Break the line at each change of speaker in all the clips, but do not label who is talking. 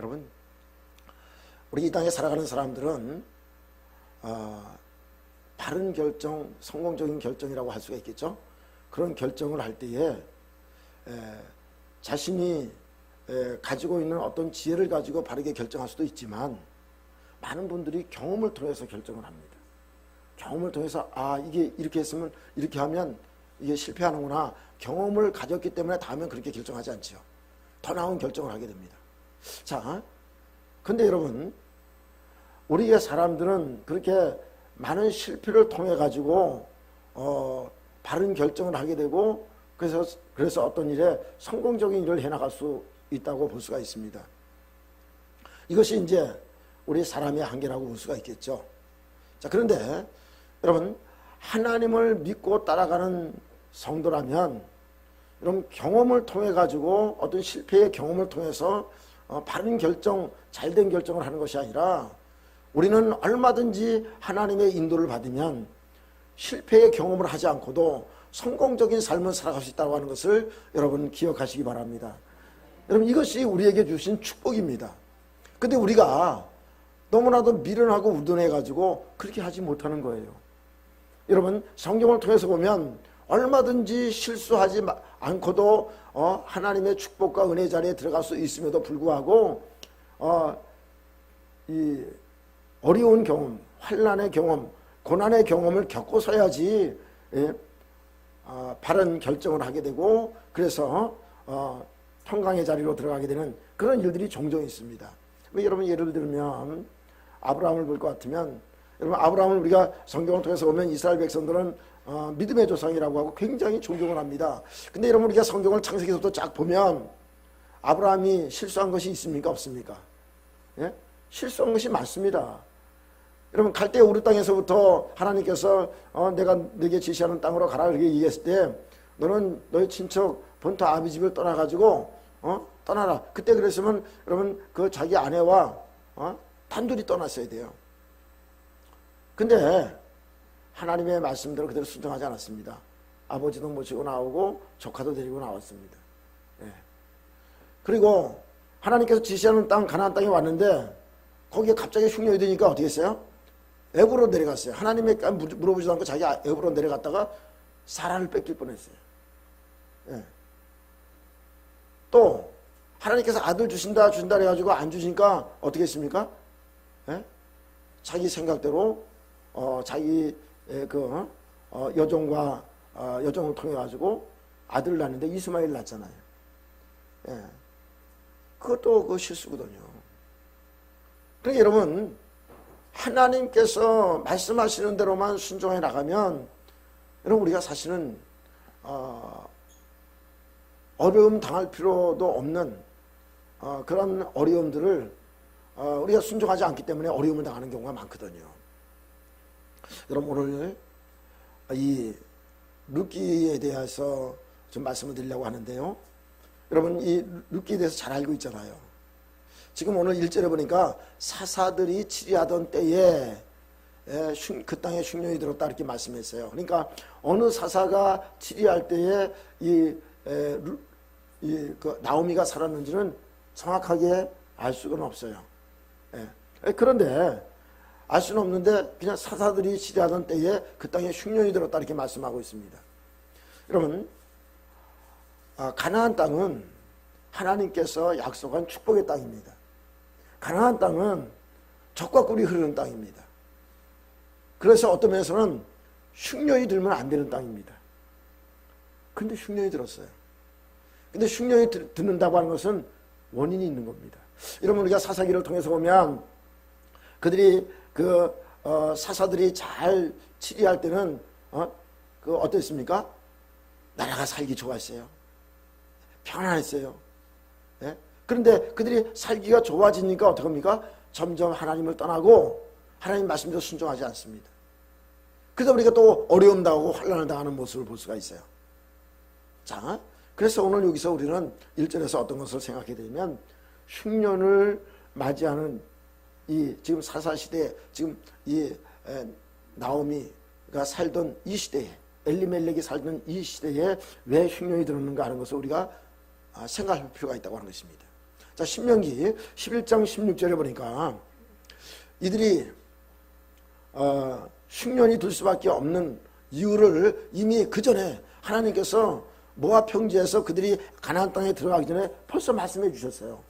여러분, 우리 이 땅에 살아가는 사람들은 바른 결정, 성공적인 결정이라고 할 수가 있겠죠. 그런 결정을 할 때에 자신이 가지고 있는 어떤 지혜를 가지고 바르게 결정할 수도 있지만, 많은 분들이 경험을 통해서 결정을 합니다. 경험을 통해서 이게 이렇게 했으면, 이렇게 하면 이게 실패하는구나. 경험을 가졌기 때문에 다음엔 그렇게 결정하지 않죠. 더 나은 결정을 하게 됩니다. 자, 근데 여러분, 우리의 사람들은 그렇게 많은 실패를 통해 가지고 바른 결정을 하게 되고, 그래서 어떤 일에 성공적인 일을 해나갈 수 있다고 볼 수가 있습니다. 이것이 이제 우리 사람의 한계라고 볼 수가 있겠죠. 자, 그런데 여러분, 하나님을 믿고 따라가는 성도라면, 여러분, 경험을 통해 가지고 어떤 실패의 경험을 통해서 바른 결정, 잘된 결정을 하는 것이 아니라, 우리는 얼마든지 하나님의 인도를 받으면 실패의 경험을 하지 않고도 성공적인 삶을 살아갈 수 있다고 하는 것을 여러분 기억하시기 바랍니다. 여러분, 이것이 우리에게 주신 축복입니다. 근데 우리가 너무나도 미련하고 우둔해가지고 그렇게 하지 못하는 거예요. 여러분, 성경을 통해서 보면 얼마든지 실수하지 않고도 하나님의 축복과 은혜 자리에 들어갈 수 있음에도 불구하고 이 어려운 경험, 환난의 경험, 고난의 경험을 겪고서야지 바른 결정을 하게 되고, 그래서 평강의 자리로 들어가게 되는 그런 일들이 종종 있습니다. 여러분, 예를 들면 아브라함을 볼 것 같으면, 여러분, 아브라함을 우리가 성경을 통해서 보면 이스라엘 백성들은 믿음의 조상이라고 하고 굉장히 존경을 합니다. 근데 여러분, 우리가 성경을 창세기부터 쫙 보면 아브라함이 실수한 것이 있습니까? 없습니까? 예? 실수한 것이 많습니다. 여러분, 갈대 우르 땅에서부터 하나님께서 내가 너에게 지시하는 땅으로 가라 이렇게 얘기했을 때, 너는 너의 친척 본토 아비 집을 떠나가지고 떠나라. 그때 그랬으면 여러분, 그 자기 아내와 단둘이 떠났어야 돼요. 근데 하나님의 말씀대로 그대로 순종하지 않았습니다. 아버지도 모시고 나오고 조카도 데리고 나왔습니다. 예. 그리고 하나님께서 지시하는 땅, 가나안 땅에 왔는데 거기에 갑자기 흉년이 되니까 어떻게 했어요? 애굽으로 내려갔어요. 하나님에게 물어보지도 않고 자기 애굽으로 내려갔다가 사라를 뺏길 뻔했어요. 예. 또 하나님께서 아들 주신다 해가지고 안 주시니까 어떻게 했습니까? 예? 자기 생각대로 자기 여종과 여종을 통해 가지고 아들을 낳는데 이스마엘 낳잖아요. 예. 그것도 그 실수거든요. 그러니까 여러분, 하나님께서 말씀하시는 대로만 순종해 나가면, 여러분, 우리가 사실은 어려움 당할 필요도 없는 그런 어려움들을 우리가 순종하지 않기 때문에 어려움을 당하는 경우가 많거든요. 여러분, 오늘 이 룻기에 대해서 좀 말씀을 드리려고 하는데요. 여러분, 이 룻기에 대해서 잘 알고 있잖아요. 지금 오늘 1절에 보니까 사사들이 치리하던 때에 그 땅에 흉년이 들었다 이렇게 말씀했어요. 그러니까 어느 사사가 치리할 때에 그 나오미가 살았는지는 정확하게 알 수가 없어요. 그런데 알 수는 없는데 그냥 사사들이 치리하던 때에 그 땅에 흉년이 들었다 이렇게 말씀하고 있습니다. 여러분, 가나안 땅은 하나님께서 약속한 축복의 땅입니다. 가나안 땅은 젖과 꿀이 흐르는 땅입니다. 그래서 어떤 면에서는 흉년이 들면 안 되는 땅입니다. 근데 흉년이 들었어요. 근데 흉년이 듣는다고 하는 것은 원인이 있는 겁니다. 여러분, 우리가 사사기를 통해서 보면 그들이 사사들이 잘 치리할 때는 어땠습니까? 나라가 살기 좋았어요. 편안했어요. 네? 그런데 그들이 살기가 좋아지니까 어떡합니까? 점점 하나님을 떠나고 하나님 말씀대로 순종하지 않습니다. 그래서 우리가 또 어려움 당하고 환난을 당하는 모습을 볼 수가 있어요. 자, 그래서 오늘 여기서 우리는 1절에서 어떤 것을 생각해 드리면, 흉년을 맞이하는 지금 사사시대에, 지금 나오미가 살던 이 시대에, 엘리멜렉이 살던 이 시대에 왜 흉년이 들었는가 하는 것을 우리가 생각할 필요가 있다고 하는 것입니다. 자, 신명기 11장 16절에 보니까 이들이 흉년이 들 수밖에 없는 이유를 이미 그 전에 하나님께서 모압 평지에서 그들이 가나안 땅에 들어가기 전에 벌써 말씀해 주셨어요.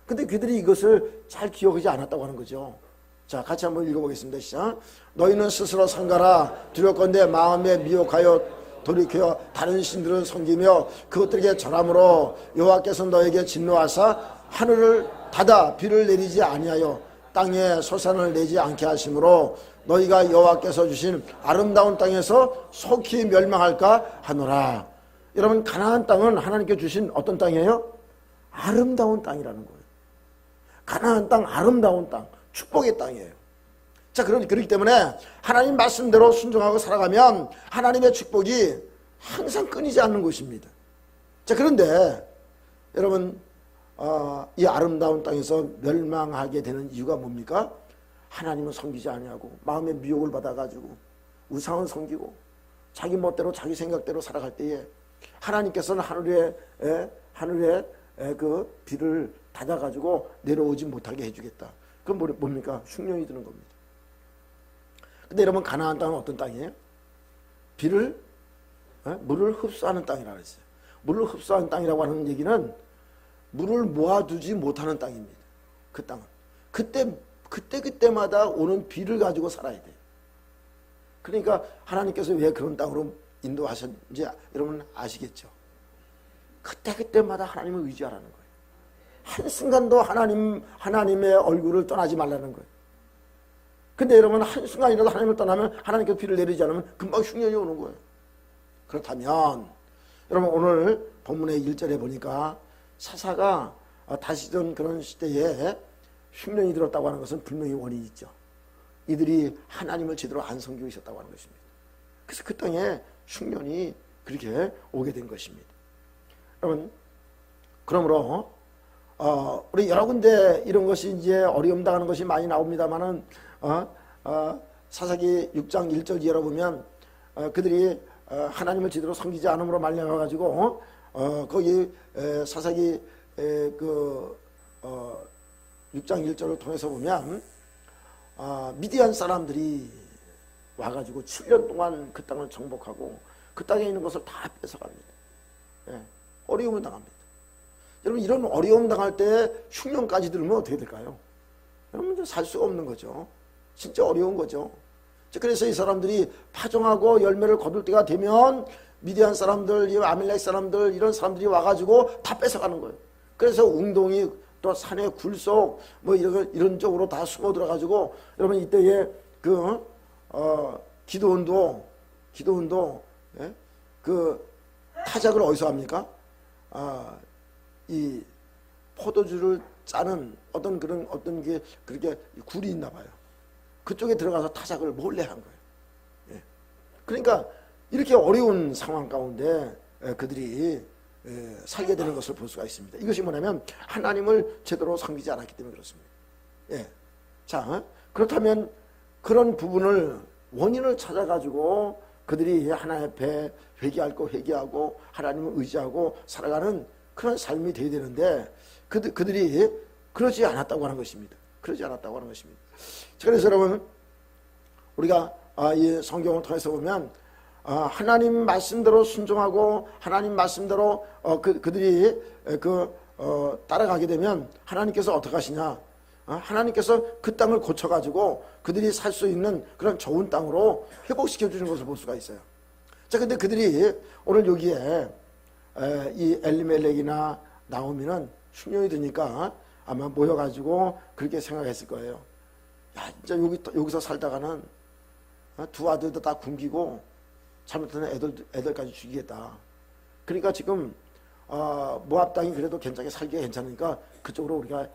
근데 그들이 이것을 잘 기억하지 않았다고 하는 거죠. 자, 같이 한번 읽어보겠습니다. 시작. 너희는 스스로 상가라. 두렵건대 마음에 미혹하여 돌이켜 다른 신들을 섬기며 그것들에게 절함으로 여호와께서 너에게 진노하사 하늘을 닫아 비를 내리지 아니하여 땅에 소산을 내지 않게 하심으로 너희가 여호와께서 주신 아름다운 땅에서 속히 멸망할까 하노라. 여러분, 가나안 땅은 하나님께 주신 어떤 땅이에요? 아름다운 땅이라는 거예요. 가나안 땅, 아름다운 땅, 축복의 땅이에요. 자, 그렇기 때문에 하나님 말씀대로 순종하고 살아가면 하나님의 축복이 항상 끊이지 않는 것입니다. 자, 그런데 여러분, 이 아름다운 땅에서 멸망하게 되는 이유가 뭡니까? 하나님은 섬기지 아니하고 마음의 미혹을 받아가지고 우상을 섬기고 자기 멋대로 자기 생각대로 살아갈 때에 하나님께서는 하늘에 그 비를 닫아가지고 내려오지 못하게 해주겠다. 그건 뭡니까? 흉년이 드는 겁니다. 근데 여러분, 가나안 땅은 어떤 땅이에요? 물을 흡수하는 땅이라고 했어요. 물을 흡수하는 땅이라고 하는 얘기는 물을 모아두지 못하는 땅입니다. 그 땅은 그때마다 오는 비를 가지고 살아야 돼요. 그러니까 하나님께서 왜 그런 땅으로 인도하셨는지 여러분 아시겠죠? 그때마다 하나님을 의지하라는 거예요. 한순간도 하나님의 얼굴을 떠나지 말라는 거예요. 근데 여러분, 한순간이라도 하나님을 떠나면 하나님께서 비를 내리지 않으면 금방 흉년이 오는 거예요. 그렇다면 여러분, 오늘 본문의 1절에 보니까 사사가 다시던 그런 시대에 흉년이 들었다고 하는 것은 분명히 원인이 있죠. 이들이 하나님을 제대로 안 섬기고 있었다고 하는 것입니다. 그래서 그 땅에 흉년이 그렇게 오게 된 것입니다. 여러분, 그러므로 우리 여러 군데 이런 것이 이제 어려움 당하는 것이 많이 나옵니다만은 사사기 6장 1절 이하로 보면 그들이 하나님을 제대로 섬기지 않음으로 말미암아 가지고 거기 사사기 6장 1절을 통해서 보면 미디안 사람들이 와가지고 7년 동안 그 땅을 정복하고 그 땅에 있는 것을 다 뺏어갑니다. 예, 어려움을 당합니다. 여러분, 이런 어려움 당할 때 흉년까지 들으면 어떻게 될까요? 여러분, 살 수가 없는 거죠. 진짜 어려운 거죠. 그래서 이 사람들이 파종하고 열매를 거둘 때가 되면 미디안 사람들, 아밀렉 사람들, 이런 사람들이 와가지고 다 뺏어가는 거예요. 그래서 웅동이 또 산의 굴속 이런 쪽으로 다 숨어 들어가지고 여러분, 이때에 기도원도 예? 그 타작을 어디서 합니까? 이 포도주를 짜는 어떤 게 그렇게 굴이 있나 봐요. 그쪽에 들어가서 타작을 몰래 한 거예요. 예. 그러니까 이렇게 어려운 상황 가운데 그들이 살게 되는 것을 볼 수가 있습니다. 이것이 뭐냐면 하나님을 제대로 섬기지 않았기 때문에 그렇습니다. 예. 자, 그렇다면 그런 부분을 원인을 찾아가지고 그들이 하나님 앞에 회개하고 하나님을 의지하고 살아가는 그런 삶이 되어야 되는데 그들이 그러지 않았다고 하는 것입니다. 그래서 여러분, 우리가 이 성경을 통해서 보면 하나님 말씀대로 순종하고 하나님 말씀대로 그들이 따라가게 되면 하나님께서 어떻게 하시냐? 하나님께서 그 땅을 고쳐가지고 그들이 살 수 있는 그런 좋은 땅으로 회복시켜 주는 것을 볼 수가 있어요. 자, 근데 그들이 오늘 여기에 이 엘리멜렉이나 나오미는 흉년이 드니까 아마 모여가지고 그렇게 생각했을 거예요. 야, 진짜 여기서 살다가는 두 아들도 다 굶기고 잘못하면 애들까지 죽이겠다. 그러니까 지금 모압 땅이 그래도 괜찮게 살기가 괜찮으니까 그쪽으로 우리가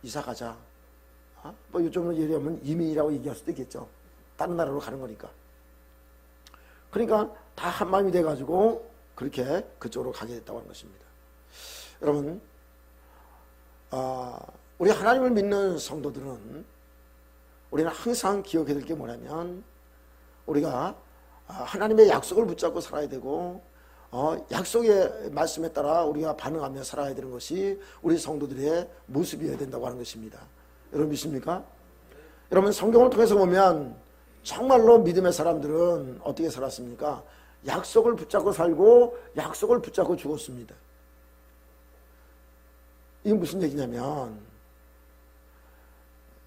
이사 가자. 뭐 요즘으로 얘기하면 이민이라고 얘기할 수도 있겠죠. 다른 나라로 가는 거니까. 그러니까 다 한마음이 돼가지고 그렇게 그쪽으로 가게 됐다고 하는 것입니다. 여러분, 우리 하나님을 믿는 성도들은 우리는 항상 기억해야 될 게 뭐냐면 우리가 하나님의 약속을 붙잡고 살아야 되고 약속의 말씀에 따라 우리가 반응하며 살아야 되는 것이 우리 성도들의 모습이어야 된다고 하는 것입니다. 여러분 믿습니까? 여러분 성경을 통해서 보면 정말로 믿음의 사람들은 어떻게 살았습니까? 약속을 붙잡고 살고 약속을 붙잡고 죽었습니다. 이게 무슨 얘기냐면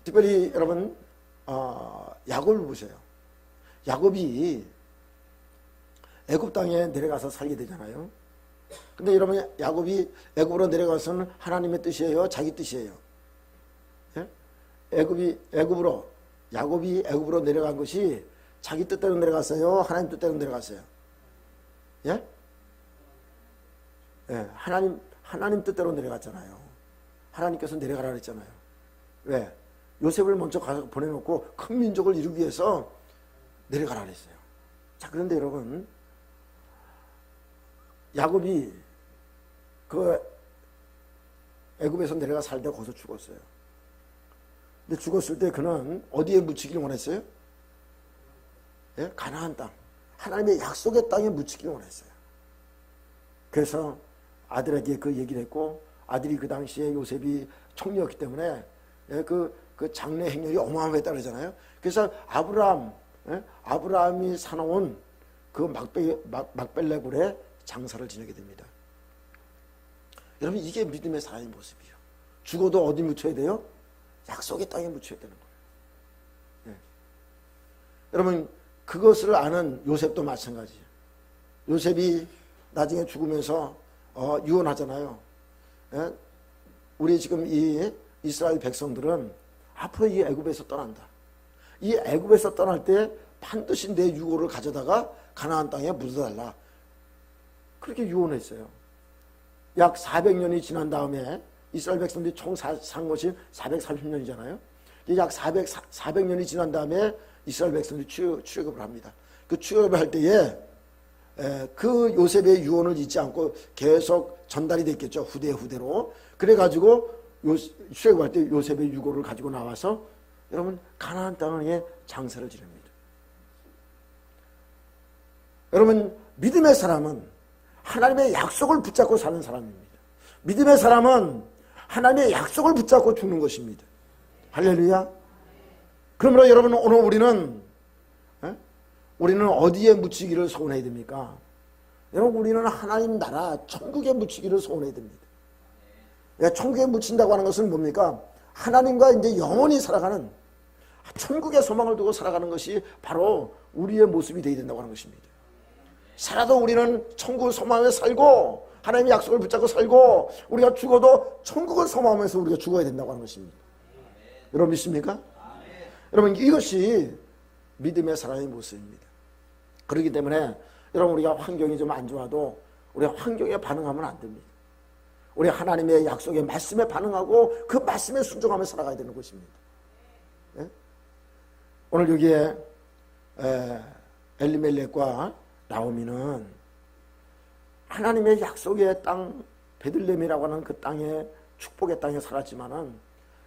특별히 여러분 야곱을 보세요. 야곱이 애굽 땅에 내려가서 살게 되잖아요. 근데 여러분 야곱이 애굽으로 내려가서는 하나님의 뜻이에요? 자기 뜻이에요? 예? 야곱이 애굽으로 내려간 것이 자기 뜻대로 내려갔어요? 하나님 뜻대로 내려갔어요? 예? 예, 하나님 뜻대로 내려갔잖아요. 하나님께서 내려가라 그랬잖아요. 왜? 요셉을 먼저 가서 보내놓고 큰 민족을 이루기 위해서 내려가라 그랬어요. 자, 그런데 여러분, 야곱이 그 애굽에서 내려가 살다 거기서 죽었어요. 근데 죽었을 때 그는 어디에 묻히기를 원했어요? 예? 가나안 땅. 하나님의 약속의 땅에 묻히기를 원했어요. 그래서 아들에게 그 얘기를 했고, 아들이 그 당시에 요셉이 총리였기 때문에 그 장래 행렬이 어마어마했다 그러잖아요. 그래서 아브라함이 사놓은 그 막벨레굴에 장사를 지내게 됩니다. 여러분 이게 믿음의 사람의 모습이에요. 죽어도 어디 묻혀야 돼요? 약속의 땅에 묻혀야 되는 거예요. 네. 여러분 그것을 아는 요셉도 마찬가지예요. 요셉이 나중에 죽으면서 유언하잖아요. 예? 우리 지금 이 이스라엘 백성들은 앞으로 이 애굽에서 떠난다. 이 애굽에서 떠날 때 반드시 내 유고를 가져다가 가나안 땅에 묻어달라. 그렇게 유언했어요. 약 400년이 지난 다음에 이스라엘 백성들이 총 산 것이 430년이잖아요. 약 400년이 지난 다음에 이스라엘 백성들이 출애굽을 합니다. 그 출애굽을 할 때에 그 요셉의 유언을 잊지 않고 계속 전달이 됐겠죠. 후대로. 그래가지고 출애굽할 때 요셉의 유고를 가지고 나와서 여러분 가나안 땅에 장사를 지냅니다. 여러분 믿음의 사람은 하나님의 약속을 붙잡고 사는 사람입니다. 믿음의 사람은 하나님의 약속을 붙잡고 죽는 것입니다. 할렐루야. 그러므로 여러분 오늘 우리는 어디에 묻히기를 소원해야 됩니까? 여러분 우리는 하나님 나라 천국에 묻히기를 소원해야 됩니다. 천국에 묻힌다고 하는 것은 뭡니까? 하나님과 이제 영원히 살아가는 천국의 소망을 두고 살아가는 것이 바로 우리의 모습이 되어야 된다고 하는 것입니다. 살아도 우리는 천국을 소망하며 살고 하나님의 약속을 붙잡고 살고 우리가 죽어도 천국을 소망하면서 우리가 죽어야 된다고 하는 것입니다. 여러분 믿습니까? 여러분 이것이 믿음의 사람의 모습입니다. 그렇기 때문에 여러분 우리가 환경이 좀 안 좋아도 우리가 환경에 반응하면 안 됩니다. 우리 하나님의 약속의 말씀에 반응하고 그 말씀에 순종하며 살아가야 되는 것입니다. 예? 오늘 여기에 엘리멜렉과 나오미는 하나님의 약속의 땅 베들레헴이라고 하는 그 땅에 축복의 땅에 살았지만은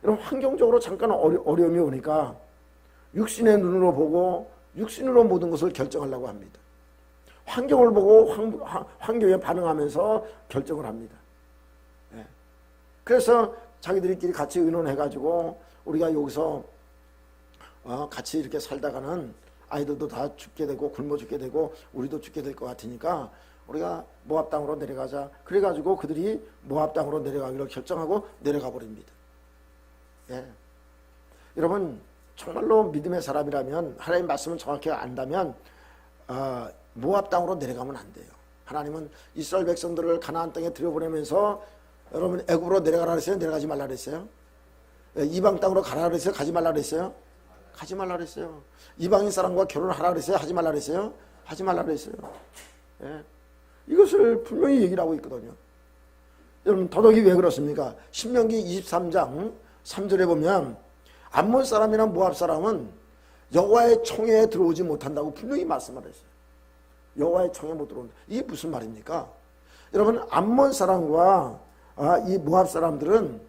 여러분 환경적으로 잠깐 어려움이 오니까 육신의 눈으로 보고 육신으로 모든 것을 결정하려고 합니다. 환경을 보고 환경에 반응하면서 결정을 합니다. 예. 그래서 자기들끼리 같이 의논해가지고 우리가 여기서 같이 이렇게 살다가는 아이들도 다 죽게 되고 굶어 죽게 되고 우리도 죽게 될 것 같으니까 우리가 모압 땅으로 내려가자. 그래가지고 그들이 모압 땅으로 내려가기로 결정하고 내려가 버립니다. 예. 여러분 정말로 믿음의 사람이라면 하나님 말씀을 정확히 안다면 모압 땅으로 내려가면 안 돼요. 하나님은 이스라엘 백성들을 가나안 땅에 들여보내면서 여러분 애굽으로 내려가라 그랬어요? 내려가지 말라 그랬어요? 이방 땅으로 가라 그랬어요? 가지 말라 그랬어요? 가지 말라 그랬어요. 이방인 사람과 결혼하라 그랬어요? 하지 말라 그랬어요? 하지 말라 그랬어요. 예. 이것을 분명히 얘기를 하고 있거든요. 여러분 더더욱이 왜 그렇습니까? 신명기 23장 3절에 보면 암몬 사람이나 모압 사람은 여호와의 총회에 들어오지 못한다고 분명히 말씀을 했어요. 여호와의 총회에 못 들어온다. 이게 무슨 말입니까? 여러분 암몬 사람과 이 모압 사람들은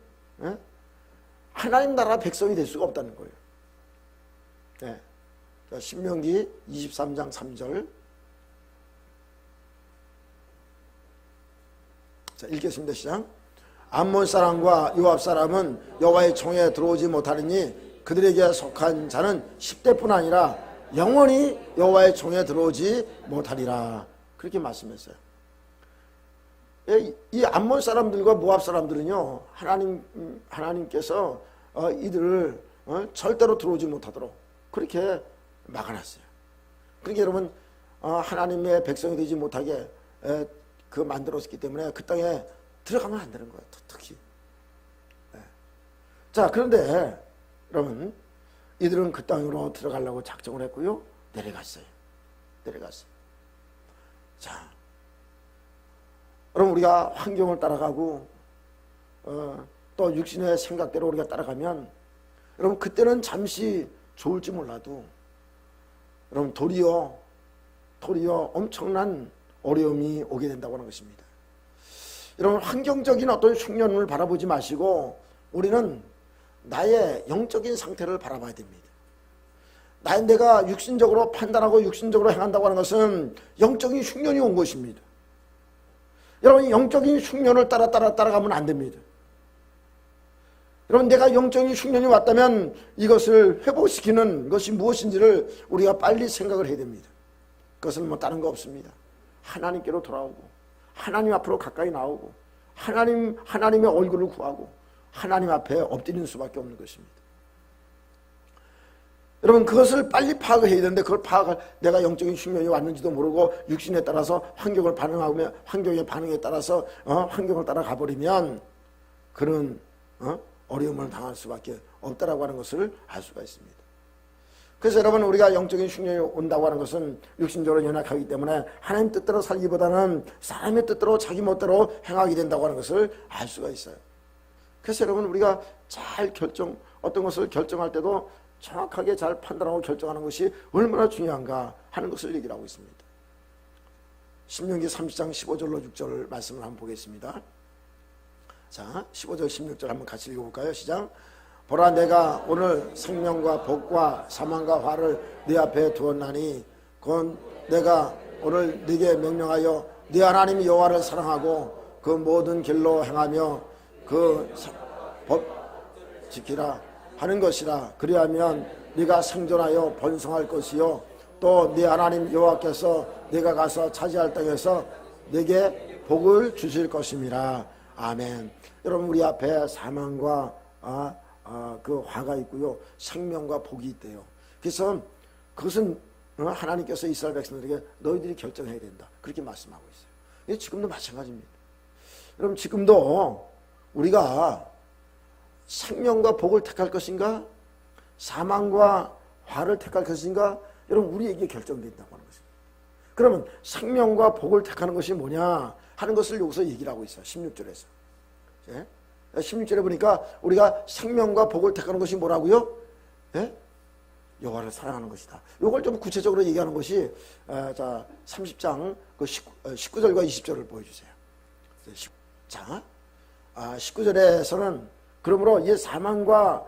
하나님 나라 백성이 될 수가 없다는 거예요. 네. 신명기 23장 3절 자, 읽겠습니다. 시작. 암몬 사람과 요압 사람은 여호와의 총에 들어오지 못하리니 그들에게 속한 자는 10대뿐 아니라 영원히 여호와의 총에 들어오지 못하리라. 그렇게 말씀했어요. 이 암몬 사람들과 모압 사람들은요, 하나님께서 이들을 절대로 들어오지 못하도록 그렇게 막아놨어요. 그러니까 여러분, 하나님의 백성이 되지 못하게 만들었기 때문에 그 땅에 들어가면 안 되는 거예요. 특히. 자, 그런데 여러분, 이들은 그 땅으로 들어가려고 작정을 했고요, 내려갔어요. 자, 여러분, 우리가 환경을 따라가고 또 육신의 생각대로 우리가 따라가면 여러분, 그때는 잠시 좋을지 몰라도 여러분, 도리어 엄청난 어려움이 오게 된다고 하는 것입니다. 여러분, 환경적인 어떤 흉년을 바라보지 마시고 우리는 나의 영적인 상태를 바라봐야 됩니다. 내가 육신적으로 판단하고 육신적으로 행한다고 하는 것은 영적인 흉년이 온 것입니다. 여러분, 영적인 흉년을 따라가면 안 됩니다. 여러분, 내가 영적인 흉년이 왔다면 이것을 회복시키는 것이 무엇인지를 우리가 빨리 생각을 해야 됩니다. 그것은 뭐 다른 거 없습니다. 하나님께로 돌아오고 하나님 앞으로 가까이 나오고 하나님의 얼굴을 구하고 하나님 앞에 엎드리는 수밖에 없는 것입니다. 여러분, 그것을 빨리 파악을 해야 되는데 그걸 내가 영적인 흉년이 왔는지도 모르고 육신에 따라서 환경의 반응에 따라서 환경을 따라가 버리면 그런 어려움을 당할 수밖에 없다라고 하는 것을 알 수가 있습니다. 그래서 여러분, 우리가 영적인 흉년이 온다고 하는 것은 육신적으로 연약하기 때문에 하나님 뜻대로 살기보다는 사람의 뜻대로 자기 멋대로 행하게 된다고 하는 것을 알 수가 있어요. 그래서 여러분, 우리가 어떤 것을 결정할 때도 정확하게 잘 판단하고 결정하는 것이 얼마나 중요한가 하는 것을 얘기를 하고 있습니다. 신명기 30장 15절로 6절 말씀을 한번 보겠습니다. 자, 15절 16절 한번 같이 읽어볼까요? 시작. 보라, 내가 오늘 생명과 복과 사망과 화를 네 앞에 두었나니 곧 내가 오늘 네게 명령하여 네 하나님 여호와를 사랑하고 그 모든 길로 행하며 그 법 지키라 하는 것이라. 그리하면 네가 생존하여 번성할 것이요 또 네 하나님 여호와께서 네가 가서 차지할 땅에서 네게 복을 주실 것임이라. 아멘. 여러분, 우리 앞에 사망과 그 화가 있고요, 생명과 복이 있대요. 그래서 그것은 하나님께서 이스라엘 백성들에게 너희들이 결정해야 된다, 그렇게 말씀하고 있어요. 지금도 마찬가지입니다. 여러분, 지금도 우리가 생명과 복을 택할 것인가 사망과 화를 택할 것인가, 여러분, 우리에게 결정된다고 하는 것입니다. 그러면 생명과 복을 택하는 것이 뭐냐 하는 것을 여기서 얘기를 하고 있어요. 16절에서 16절에 보니까 우리가 생명과 복을 택하는 것이 뭐라고요? 여호와를 사랑하는 것이다. 이걸 좀 구체적으로 얘기하는 것이 자 30장 그 19절과 20절을 보여주세요. 자, 19절에서는 그러므로 이 사망과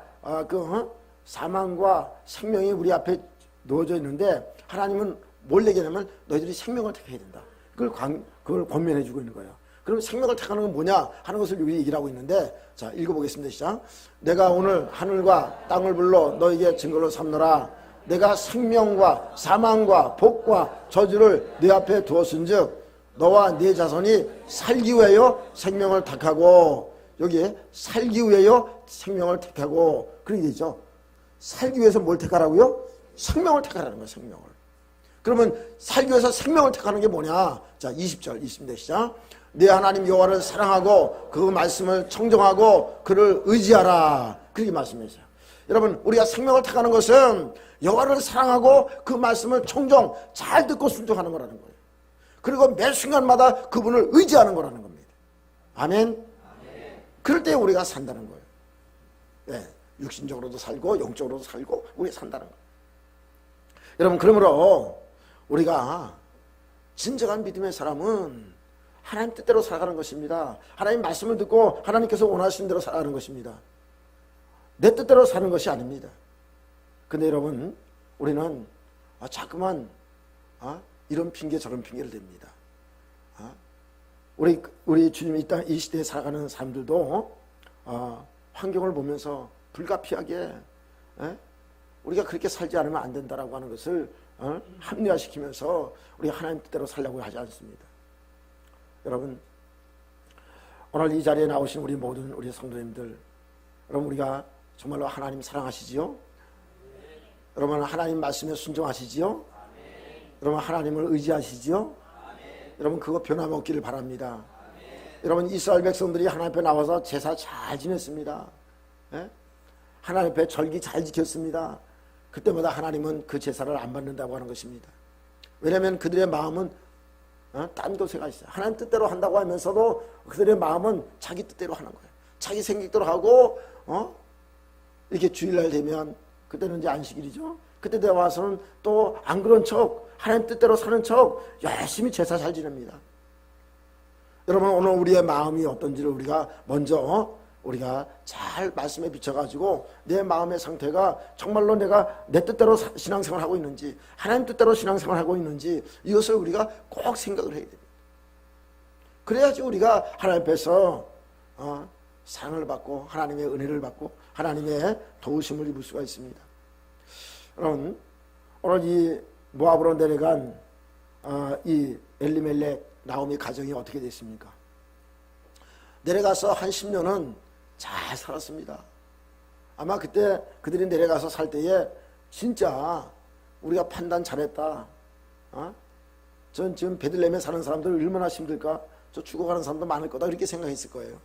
사망과 생명이 우리 앞에 놓여져 있는데 하나님은 뭘 얘기하냐면 너희들이 생명을 택해야 된다. 그걸 권면해 주고 있는 거예요. 그럼 생명을 택하는 건 뭐냐 하는 것을 우리 얘기를 하고 있는데, 자, 읽어보겠습니다. 시작. 내가 오늘 하늘과 땅을 불러 너에게 증거로 삼노라. 내가 생명과 사망과 복과 저주를 네 앞에 두었은즉 너와 네 자손이 살기 위하여 생명을 택하고, 여기에 살기 위하여 생명을 택하고 그런 게 있죠. 살기 위해서 뭘 택하라고요? 생명을 택하라는 거예요. 생명을. 그러면 살기 위해서 생명을 택하는 게 뭐냐? 자, 20절 있습니다. 시작. 네 하나님 여호와를 사랑하고 그 말씀을 청정하고 그를 의지하라. 그렇게 말씀했어요. 여러분, 우리가 생명을 택하는 것은 여호와를 사랑하고 그 말씀을 청정 잘 듣고 순종하는 거라는 거예요. 그리고 매 순간마다 그분을 의지하는 거라는 겁니다. 아멘. 그럴 때 우리가 산다는 거예요. 네, 육신적으로도 살고 영적으로도 살고 우리가 산다는 거예요. 여러분, 그러므로 우리가 진정한 믿음의 사람은 하나님 뜻대로 살아가는 것입니다. 하나님 말씀을 듣고 하나님께서 원하시는 대로 살아가는 것입니다. 내 뜻대로 사는 것이 아닙니다. 근데 여러분, 우리는 자꾸만 이런 핑계 저런 핑계를 댑니다. 우리 주님이 이 시대에 살아가는 사람들도 환경을 보면서 불가피하게 우리가 그렇게 살지 않으면 안 된다라고 하는 것을 합리화시키면서 우리가 하나님 뜻대로 살려고 하지 않습니다. 여러분, 오늘 이 자리에 나오신 우리 모든 우리 성도님들, 여러분 우리가 정말로 하나님 사랑하시지요? 여러분 하나님 말씀에 순종하시지요? 여러분 하나님을 의지하시지요? 여러분 그거 변함없기를 바랍니다. 여러분 이스라엘 백성들이 하나님 앞에 나와서 제사 잘 지냈습니다. 하나님 앞에 절기 잘 지켰습니다. 그때마다 하나님은 그 제사를 안 받는다고 하는 것입니다. 왜냐하면 그들의 마음은 딴 곳에 가 있어요. 하나님 뜻대로 한다고 하면서도 그들의 마음은 자기 뜻대로 하는 거예요. 자기 생각대로 하고 이렇게 주일날 되면 그때는 이제 안식일이죠. 그때 와서는 또 안 그런 척 하나님 뜻대로 사는 척 열심히 제사 잘 지냅니다. 여러분 오늘 우리의 마음이 어떤지를 우리가 먼저 우리가 잘 말씀에 비춰가지고 내 마음의 상태가 정말로 내가 내 뜻대로 신앙생활을 하고 있는지 하나님 뜻대로 신앙생활을 하고 있는지 이것을 우리가 꼭 생각을 해야 됩니다. 그래야지 우리가 하나님 앞에서 사랑을 받고 하나님의 은혜를 받고 하나님의 도우심을 입을 수가 있습니다. 여러분 오늘 이 모압으로 내려간 이 엘리멜렉 나오미 가정이 어떻게 됐습니까? 내려가서 한 10년은 잘 살았습니다. 아마 그때 그들이 내려가서 살 때에 진짜 우리가 판단 잘했다. 전 지금 베들레헴에 사는 사람들 얼마나 힘들까? 저 죽어가는 사람도 많을 거다 이렇게 생각했을 거예요.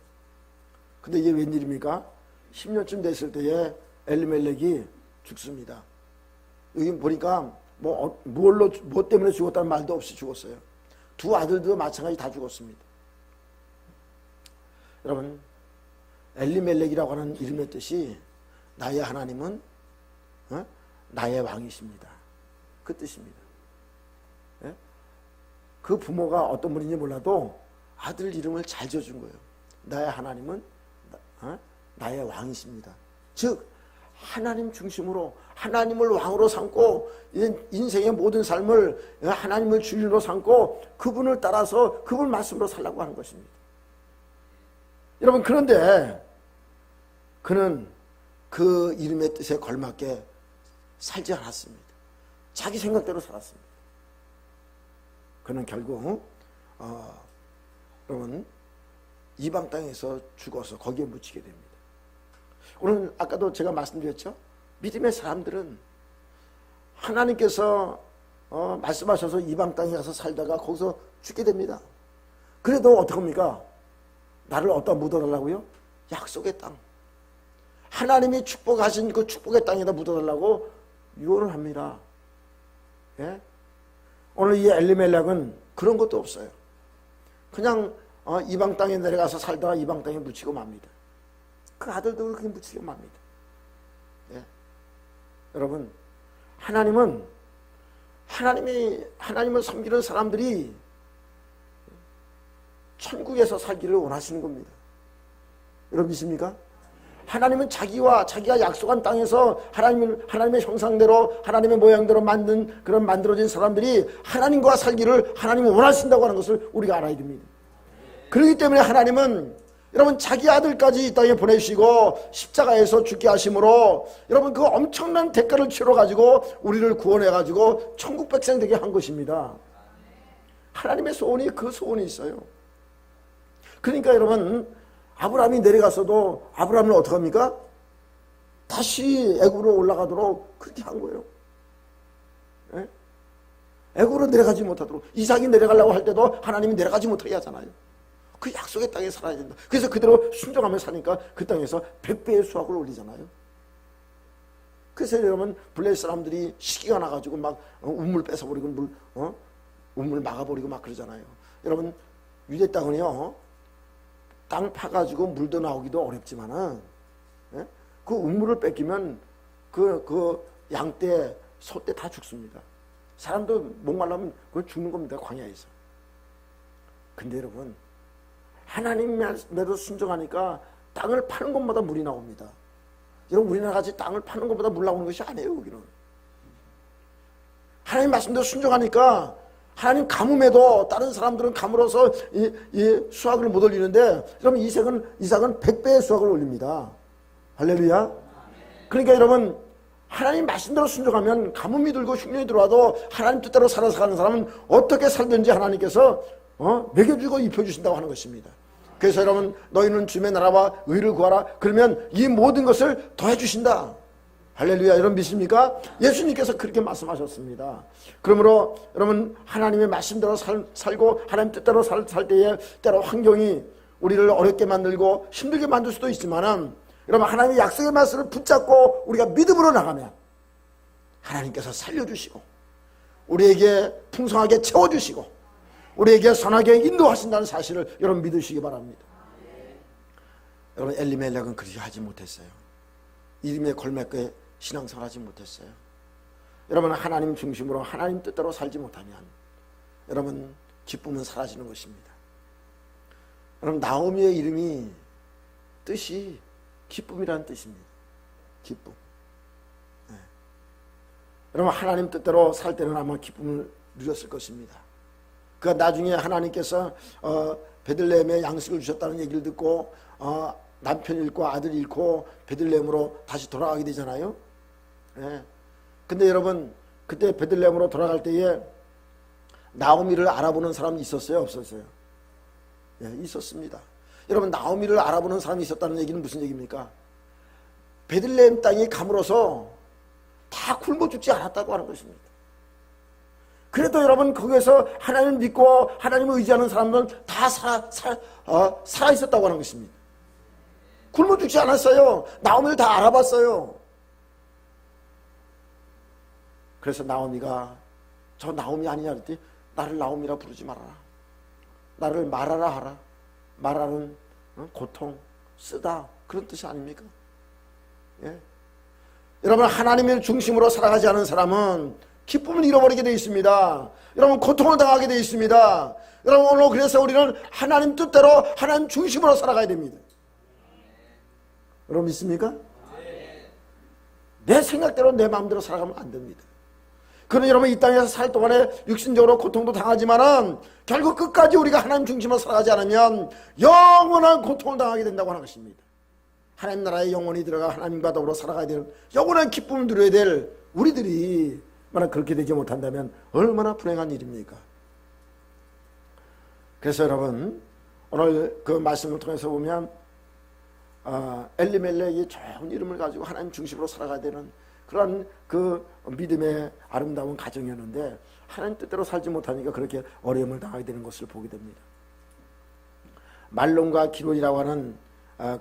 근데 이게 웬일입니까? 10년쯤 됐을 때에 엘리멜렉이 죽습니다. 여기 보니까 뭐 때문에 죽었다는 말도 없이 죽었어요. 두 아들도 마찬가지 다 죽었습니다. 여러분 엘리멜렉이라고 하는 이름의 뜻이 나의 하나님은 나의 왕이십니다. 그 뜻입니다. 그 부모가 어떤 분인지 몰라도 아들 이름을 잘 지어준 거예요. 나의 하나님은 나의 왕이십니다. 즉 하나님 중심으로 하나님을 왕으로 삼고 인생의 모든 삶을 하나님을 주인으로 삼고 그분을 따라서 그분 말씀으로 살라고 하는 것입니다. 여러분 그런데 그는 그 이름의 뜻에 걸맞게 살지 않았습니다. 자기 생각대로 살았습니다. 그는 결국 여러분 이방 땅에서 죽어서 거기에 묻히게 됩니다. 오늘 아까도 제가 말씀드렸죠. 믿음의 사람들은 하나님께서 말씀하셔서 이방 땅에 가서 살다가 거기서 죽게 됩니다. 그래도 어떡합니까? 나를 어디다 묻어달라고요? 약속의 땅. 하나님이 축복하신 그 축복의 땅에다 묻어달라고 유언을 합니다. 예? 오늘 이 엘리멜렉은 그런 것도 없어요. 그냥 이방 땅에 내려가서 살다가 이방 땅에 묻히고 맙니다. 그 아들도 그렇게 묻히고 맙니다. 예? 여러분 하나님을 섬기는 사람들이 천국에서 살기를 원하시는 겁니다. 여러분 믿습니까? 하나님은 자기가 약속한 땅에서 하나님의 형상대로 하나님의 모양대로 만들어진 사람들이 하나님과 살기를 하나님이 원하신다고 하는 것을 우리가 알아야 됩니다. 그렇기 때문에 하나님은 여러분 자기 아들까지 이 땅에 보내시고 십자가에서 죽게 하심으로 여러분 그 엄청난 대가를 치러 가지고 우리를 구원해 가지고 천국 백성 되게 한 것입니다. 하나님의 소원이 그 소원이 있어요. 그러니까 여러분 아브라함이 내려가서도 아브라함은 어떻게 합니까? 다시 애굽으로 올라가도록 그렇게 한 거예요. 예? 애굽으로 내려가지 못하도록 이삭이 내려가려고 할 때도 하나님이 내려가지 못하게 하잖아요. 그 약속의 땅에 살아야 된다. 그래서 그대로 순종하며 사니까 그 땅에서 100배의 수확을 올리잖아요. 그래서 여러분 블레셋 사람들이 시기가 나가지고 막 우물 뺏어버리고 우물 막아버리고 막 그러잖아요. 여러분 유대 땅은요 땅 파가지고 물도 나오기도 어렵지만은 그 우물을 뺏기면 그 양떼 소떼 다 죽습니다. 사람도 목말라면 그건 죽는 겁니다. 광야에서. 근데 여러분 하나님께로 순종하니까 땅을 파는 것마다 물이 나옵니다. 여러분 우리나라 같이 땅을 파는 것보다 물 나오는 것이 아니에요. 여기는 하나님 말씀대로 순종하니까 하나님 가뭄에도 다른 사람들은 가물어서 이 수확을 못 올리는데 여러분 이삭은 100배의 수확을 올립니다. 할렐루야. 그러니까 여러분 하나님 말씀대로 순종하면 가뭄이 들고 흉년이 들어와도 하나님 뜻대로 살아가는 사람은 어떻게 살든지 하나님께서 먹여주고 입혀주신다고 하는 것입니다. 그래서 여러분 너희는 주의 나라와 의를 구하라. 그러면 이 모든 것을 더해주신다. 할렐루야. 여러분 믿습니까? 예수님께서 그렇게 말씀하셨습니다. 그러므로 여러분 하나님의 말씀대로 살고 하나님 뜻대로 살 때에 때로 환경이 우리를 어렵게 만들고 힘들게 만들 수도 있지만은 여러분 하나님의 약속의 말씀을 붙잡고 우리가 믿음으로 나가면 하나님께서 살려주시고 우리에게 풍성하게 채워주시고 우리에게 선하게 인도하신다는 사실을 여러분 믿으시기 바랍니다. 여러분 엘리멜렉은 그렇게 하지 못했어요. 이름에 걸맞게 신앙생활 하지 못했어요. 여러분 하나님 중심으로 하나님 뜻대로 살지 못하면 여러분 기쁨은 사라지는 것입니다. 여러분 나오미의 이름이 뜻이 기쁨이라는 뜻입니다. 기쁨. 네. 여러분 하나님 뜻대로 살 때는 아마 기쁨을 누렸을 것입니다. 그러니까 나중에 하나님께서 베들레헴에 양식을 주셨다는 얘기를 듣고 남편 잃고 아들 잃고 베들레헴으로 다시 돌아가게 되잖아요. 예. 근데 여러분 그때 베들레헴으로 돌아갈 때에 나오미를 알아보는 사람이 있었어요? 없었어요? 예, 있었습니다. 여러분 나오미를 알아보는 사람이 있었다는 얘기는 무슨 얘기입니까? 베들레헴 땅이 가물어서 다 굶어 죽지 않았다고 하는 것입니다. 그래도 여러분 거기에서 하나님을 믿고 하나님을 의지하는 사람들은 다 살아 있었다고 하는 것입니다. 굶어 죽지 않았어요. 나오미를 다 알아봤어요. 그래서 나오미가 저 나오미 아니냐 그랬더니 나를 나오미라 부르지 말아라. 나를 말하라 하라. 말하는 고통, 쓰다 그런 뜻이 아닙니까? 예. 여러분 하나님을 중심으로 살아가지 않은 사람은 기쁨을 잃어버리게 되어 있습니다. 여러분 고통을 당하게 되어 있습니다. 여러분 오늘 그래서 우리는 하나님 뜻대로 하나님 중심으로 살아가야 됩니다. 여러분 믿습니까? 내 생각대로 내 마음대로 살아가면 안 됩니다. 그러나 여러분 이 땅에서 살 동안에 육신적으로 고통도 당하지만은 결국 끝까지 우리가 하나님 중심으로 살아가지 않으면 영원한 고통을 당하게 된다고 하는 것입니다. 하나님 나라에 영원히 들어가 하나님과 더불어 살아가야 되는 영원한 기쁨을 누려야 될 우리들이 만약 그렇게 되지 못한다면 얼마나 불행한 일입니까? 그래서 여러분 오늘 그 말씀을 통해서 보면 엘리멜렉이 좋은 이름을 가지고 하나님 중심으로 살아가야 되는 그런 그 믿음의 아름다운 가정이었는데 하나님 뜻대로 살지 못하니까 그렇게 어려움을 당하게 되는 것을 보게 됩니다. 말론과 기론이라고 하는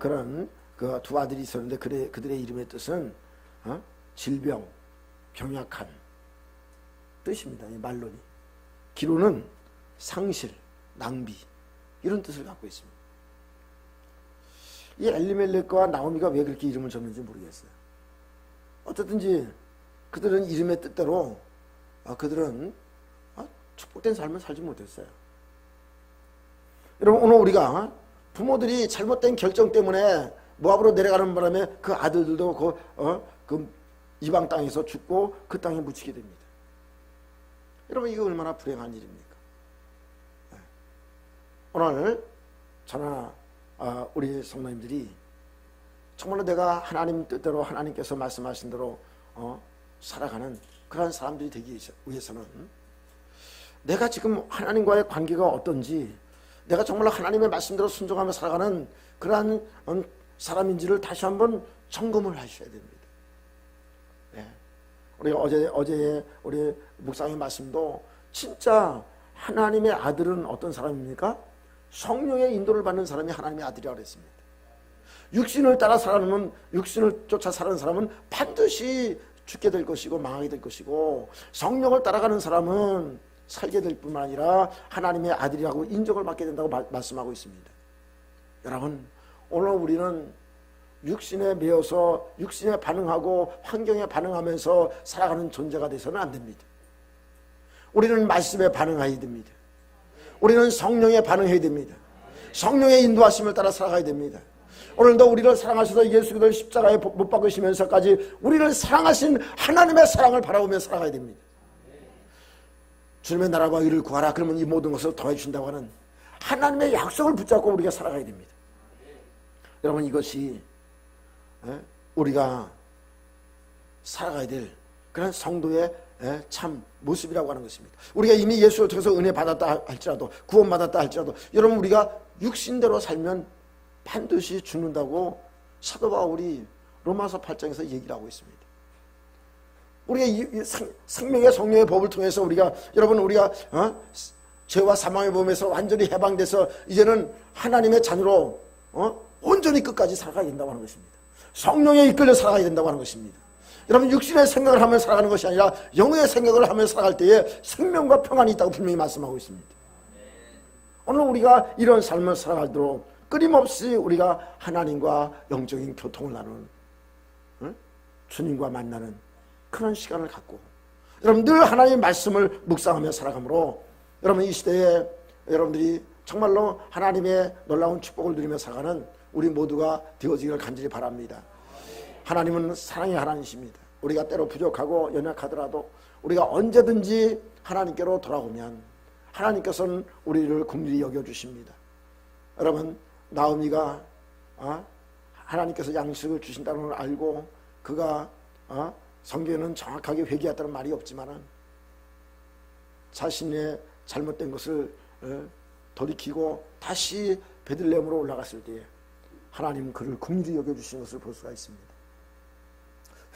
그런 그 두 아들이 있었는데 그들의 이름의 뜻은 질병, 병약한 뜻입니다. 이 말론이. 기론은 상실, 낭비 이런 뜻을 갖고 있습니다. 이 엘리멜렉과 나오미가 왜 그렇게 이름을 줬는지 모르겠어요. 어쨌든지 그들은 이름의 뜻대로 그들은 축복된 삶을 살지 못했어요. 여러분 오늘 우리가 부모들이 잘못된 결정 때문에 모압으로 내려가는 바람에 그 아들들도 그 이방 땅에서 죽고 그 땅에 묻히게 됩니다. 여러분 이거 얼마나 불행한 일입니까? 오늘 저나 우리 성도님들이 정말로 내가 하나님 뜻대로 하나님께서 말씀하신 대로 살아가는 그런 사람들이 되기 위해서는 내가 지금 하나님과의 관계가 어떤지 내가 정말로 하나님의 말씀대로 순종하며 살아가는 그러한 사람인지를 다시 한번 점검을 하셔야 됩니다. 네. 우리 어제의 우리 묵상의 말씀도 진짜 하나님의 아들은 어떤 사람입니까? 성령의 인도를 받는 사람이 하나님의 아들이라고 그랬습니다. 육신을 따라 살아가는 육신을 쫓아 사는 사람은 반드시 죽게 될 것이고 망하게 될 것이고 성령을 따라가는 사람은 살게 될 뿐만 아니라 하나님의 아들이라고 인정을 받게 된다고 말씀하고 있습니다. 여러분 오늘 우리는 육신에 매여서 육신에 반응하고 환경에 반응하면서 살아가는 존재가 돼서는 안 됩니다. 우리는 말씀에 반응해야 됩니다. 우리는 성령에 반응해야 됩니다. 성령의 인도하심을 따라 살아가야 됩니다. 오늘도 우리를 사랑하셔서 예수 그리스도를 십자가에 못 박으시면서까지 우리를 사랑하신 하나님의 사랑을 바라보며 살아가야 됩니다. 주님의 나라와 의를 구하라. 그러면 이 모든 것을 더해 준다고 하는 하나님의 약속을 붙잡고 우리가 살아가야 됩니다. 여러분, 이것이 우리가 살아가야 될 그런 성도의 참 모습이라고 하는 것입니다. 우리가 이미 예수를 통해서 은혜 받았다 할지라도, 구원받았다 할지라도, 여러분, 우리가 육신대로 살면 반드시 죽는다고 사도 바울이 로마서 8장에서 얘기를 하고 있습니다. 우리가 이 생명의 성령의 법을 통해서 우리가, 여러분, 우리가 죄와 사망의 범에서 완전히 해방돼서 이제는 하나님의 자녀로 온전히 끝까지 살아가야 된다고 하는 것입니다. 성령에 이끌려 살아가야 된다고 하는 것입니다. 여러분, 육신의 생각을 하며 살아가는 것이 아니라 영의 생각을 하며 살아갈 때에 생명과 평안이 있다고 분명히 말씀하고 있습니다. 오늘 우리가 이런 삶을 살아가도록 끊임없이 우리가 하나님과 영적인 교통을 나누는, 주님과 만나는 그런 시간을 갖고, 여러분, 늘 하나님의 말씀을 묵상하며 살아가므로 여러분, 이 시대에 여러분들이 정말로 하나님의 놀라운 축복을 누리며 살아가는 우리 모두가 되어지기를 간절히 바랍니다. 하나님은 사랑의 하나님이십니다. 우리가 때로 부족하고 연약하더라도 우리가 언제든지 하나님께로 돌아오면 하나님께서는 우리를 긍휼히 여겨주십니다. 여러분, 나오미가 하나님께서 양식을 주신다는 걸 알고 그가 성경에는 정확하게 회개했다는 말이 없지만은 자신의 잘못된 것을 돌이키고 다시 베들레헴으로 올라갔을 때에 하나님은 그를 긍휼히 여겨주시는 것을 볼 수가 있습니다.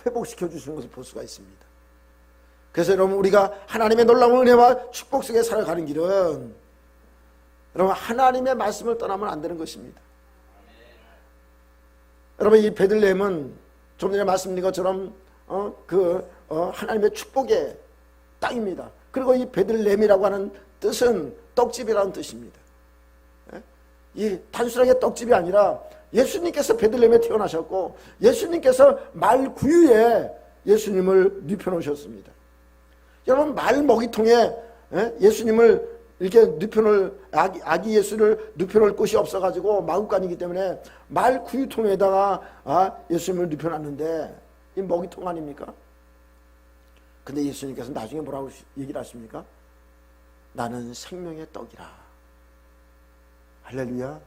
회복시켜 주시는 것을 볼 수가 있습니다. 그래서 여러분, 우리가 하나님의 놀라운 은혜와 축복 속에 살아가는 길은 여러분, 하나님의 말씀을 떠나면 안 되는 것입니다. 여러분, 이 베들레헴은 좀 전에 말씀드린 것처럼 하나님의 축복의 땅입니다. 그리고 이 베들레헴이라고 하는 뜻은 떡집이라는 뜻입니다. 이 단순하게 떡집이 아니라 예수님께서 베들레헴에 태어나셨고 예수님께서 말 구유에 예수님을 눕혀놓으셨습니다. 여러분, 말 먹이통에 예수님을 이렇게 아기 예수를 눕혀놓을 곳이 없어가지고 마구간이기 때문에 말 구유통에다가 예수님을 눕혀놨는데 이 먹이통 아닙니까? 근데 예수님께서 나중에 뭐라고 얘기를 하십니까? 나는 생명의 떡이라. 할렐루야.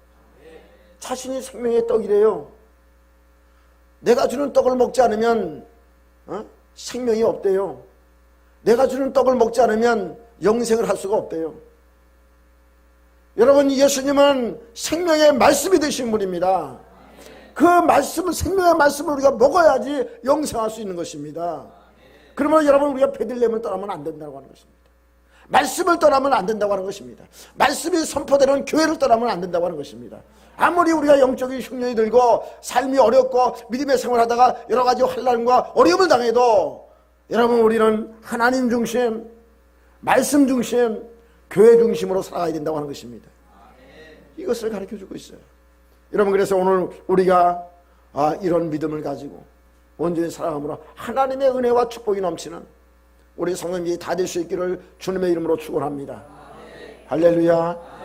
자신이 생명의 떡이래요. 내가 주는 떡을 먹지 않으면 생명이 없대요. 내가 주는 떡을 먹지 않으면 영생을 할 수가 없대요. 여러분, 예수님은 생명의 말씀이 되신 분입니다. 그 말씀을, 생명의 말씀을 우리가 먹어야지 영생할 수 있는 것입니다. 그러면 여러분, 우리가 베들레헴을 떠나면 안 된다고 하는 것입니다. 말씀을 떠나면 안 된다고 하는 것입니다. 말씀이 선포되는 교회를 떠나면 안 된다고 하는 것입니다. 아무리 우리가 영적인 흉년이 들고 삶이 어렵고 믿음의 생활하다가 여러 가지 환난과 어려움을 당해도 여러분, 우리는 하나님 중심, 말씀 중심, 교회 중심으로 살아가야 된다고 하는 것입니다. 이것을 가르쳐주고 있어요. 여러분, 그래서 오늘 우리가 이런 믿음을 가지고 온전히 살아감으로 하나님의 은혜와 축복이 넘치는 우리 성도님이 다 될 수 있기를 주님의 이름으로 축원합니다. 할렐루야.